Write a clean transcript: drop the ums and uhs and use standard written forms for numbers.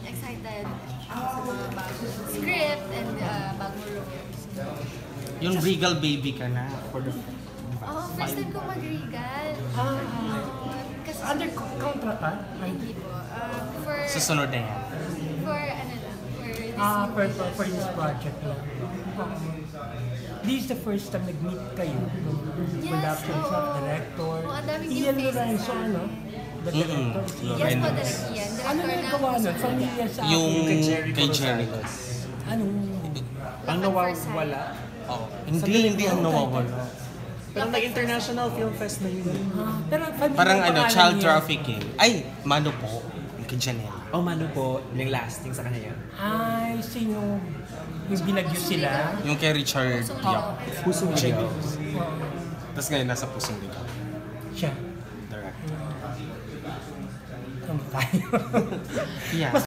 excited sa mga bagong script and bagong roles. Yung Regal baby ka na for the First time ko mag-Regal. Kasi Under contract ka? hindi po. susunod na yan. For ano lang, for this For this project lang. This is the first time nag-meet kayo. Production shop, director. ang daming new Ian faces. Lorenzo, ano? The director. Yes po, direct Ian. Ano Director na gawa nun? Familiar sa Yung akin. kay Jericho. Ano? Ang nawawala. Oh, hindi ang nawawala. Pero nag-international film fest na yun. Pero Parang pangalan child niya. trafficking. Ay, Mano po. Yung kay Janelle. Oh, Mano po, yung lasting sa kanya yan. Ay, sino? Yung binagyo sila? Yung kay Richard Yap. Pusong Ligaw. Tapos ngayon nasa Pusong Ligaw. Siya. Director. Ang tayo. Yeah.